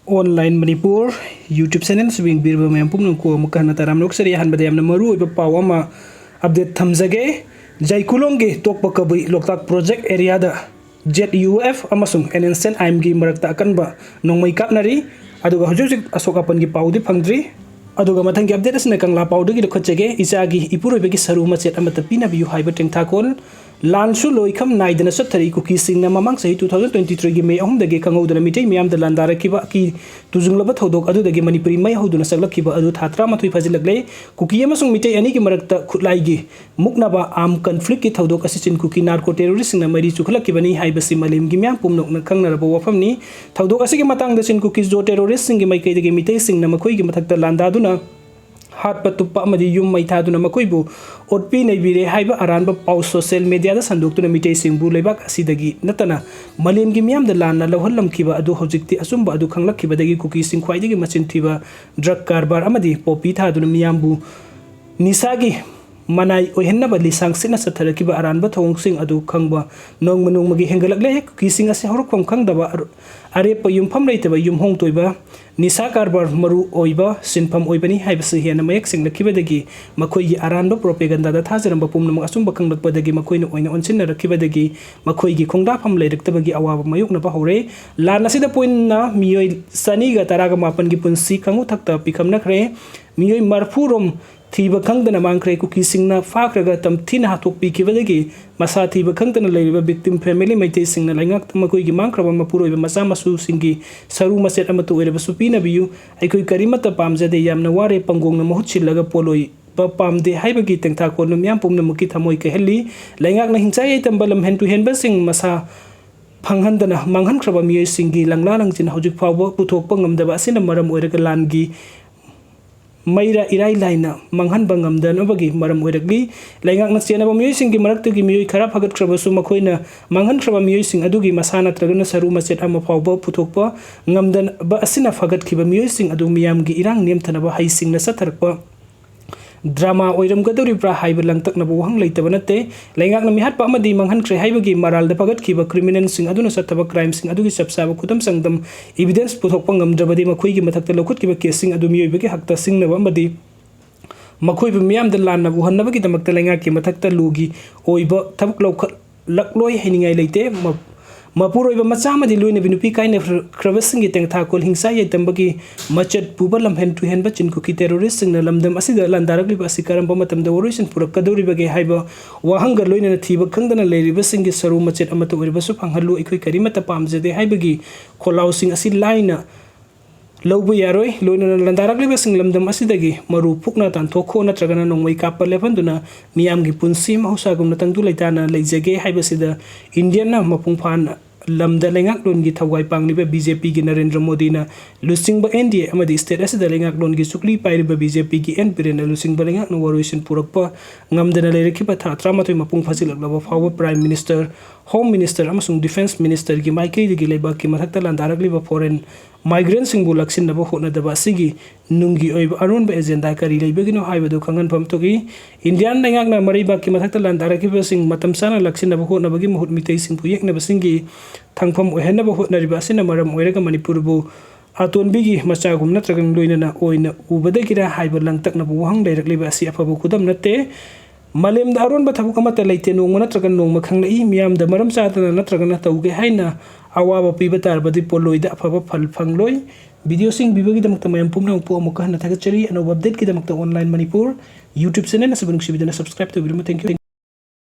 online Manipur YouTube channel subing birba mayam pumnung ko mukana taram loksari han badayam na maru iba pawama update thamjage jaikulongge tokpa kabi loktak project area da ZUF amasung NNSN IMG marakta akanba nongmai kapnari aduga hujujik asokapan gi paudi phangdri aduga mathangi update asna kangla paudu gi khotchege isagi ipuroi begi saru machet amata pina biu haiba tengthakol Lansu loikam naidana sathari kuki singna mamang sahi 2023 gi May 3 dagi kangaudana mitei miyam da landara kiba ki tujunglaba thodok adu dagi Manipuri mai hoduna saglak kiba adu thatra mathui fajilagle kuki amasung mitei ani gi marakta khutlai gi muknaba am conflict ki thodok asichin kuki narco terrorist singna mari chukhlak kibani haibasi malem gi miyam pumnok na khangnaraba wafamni thodok asigi matang da sin kuki zo terrorist singi mai kai dagi mitei singna makhoi gi mathakta landa duna hat patupa amadi yum mai thaduna makoibu otpi nei bire haiba aranba pau social media da sanduk mitei singbu lebak asidagi natana malem gi miyam da lanna lohhallam kiba adu hojikti asumba adu khanglak kiba dagi kuki sing khwai dagi machin thiba drug karbar amadi popi thaduna miyambu nisagi manai ohenna bali sangsina sathara kiba aranba thong sing adu khangba nong manung magi hengalakle kuki sing ase horokkom khangdaba are pa yumpham leitaba yumhong toiba nisa karbar maru oiba sinpham oibani haibasi hena mayak singla kibadagi makoi gi aranba propaganda da thajaramba pumnam asumba khanglakpadagi makoi na oina onsinna rakibadagi makoi gi khongda pham leiraktabagi awaba mayukna ba hore lana sida point na miyoi sani ga taraga mapan gi punsi khangu thakta pikhamna khre miyoi marfurom thiba khangdana mangkhre kuki singna fakraga tamthina hatok pi kibadagi masa thiba khangdana leiba victim family maitei singna laingak makoi gi mangkraba mapuroi masa masu singi saru maset amatu oiraba supina biu aikoi karimata pamjade yamna ware pangongna mahut chillaga poloi pamde haibagi tengtha kolum yam pumna muki thamoi ke helli laingak na hingchai tambalam hen to hen ba sing masa phanghandana manghan khraba miyoi singi langla langjin hojik phawba puthokpa ngamdaba asina maram oiraga langi Maira irai laina manghan bangam dan obagi maram oiragli laingak na siana bamiyoi sing gi marakta gi miyoi khara phagat khrabasu makhoina manghan khraba miyoi sing adugi masana tragana saru machet ama phawba puthokpa ngamdan ba asina phagat khiba miyoi sing adu miyam gi irang nem thanaba hai sing na satharpa drama oiram gadori pra haiba langtak na buhang leitaba nate laingak na mihat pa amadi manghan khre haibagi maral da pagat khiba criminal sing aduna sathaba crime sing adugi sapsaba kudam sangdam evidence puthokpa ngamdrabadi makhoi gi mathakta lokut kiba case sing adu miyoi bagi hakta sing na amadi makhoi bi miyam da lan na buhan na bagi damakta laingak ki mathakta lugi oiba thabak lokhat lakloi heningai leite mapuroi ba macha madi loina binupi kaina kravasing gi tengtha kol hingsa ye tambagi machet puba lamhen tu hen ba chin ku ki terrorist sing na lamdam asida landarak li ba sikaram ba matam da oration purak kadori bage haiba wahanga loina na thiba khangdana leiri ba sing gi saru machet amata oriba su phanghalu ikoi karimata pamjade haibagi kholau sing asi laina lawbu yaroi loina landarak li ba sing lamdam asidagi maru phukna tan thokho na tragana nongmai kappa lefanduna miyam gi punsi mahusa gum na tangdu laitana leijage haiba sida indian na mapung phan lamda lengak lon gi thawai pangni ba BJP gi Narendra Modi na lusing ba NDA amadi state asida lengak lon gi sukli pairi ba BJP gi NP na lusing ba lengak no waruisin purakpa ngamdana leireki ba thatra matoi mapung phasilak laba fawa prime minister home minister amasung defense minister gi maikei gi leiba ki mathakta landarak liba foreign migrant sing bu laksin na ba hona da ba sigi nungi oi aron ba agenda kari leiba gi no haiba do khangan pam to gi indian lengak na mari ba ki mathakta landarak ki ba sing matam sana laksin na ba hona ba gi mahut mitei sing pu yek na ba singi thangpham ohenna ba hotna riba asina maram oiraga Manipur bu atonbi gi macha gum natragan loina na oina ubada gira haiba langtak na bu hang direct liba asi afabu kudam natte malem da aron ba thabu kamata leite no ngona tragan no makhang lai miyam da maram cha ta natragan na tauge haina awaba piba tar badi poloida afaba phal phangloi video sing bibagi damak tamayam pumna pu amukah na thagachari ano update ki damak ta online Manipur YouTube channel na sabun sibidana subscribe to video thank you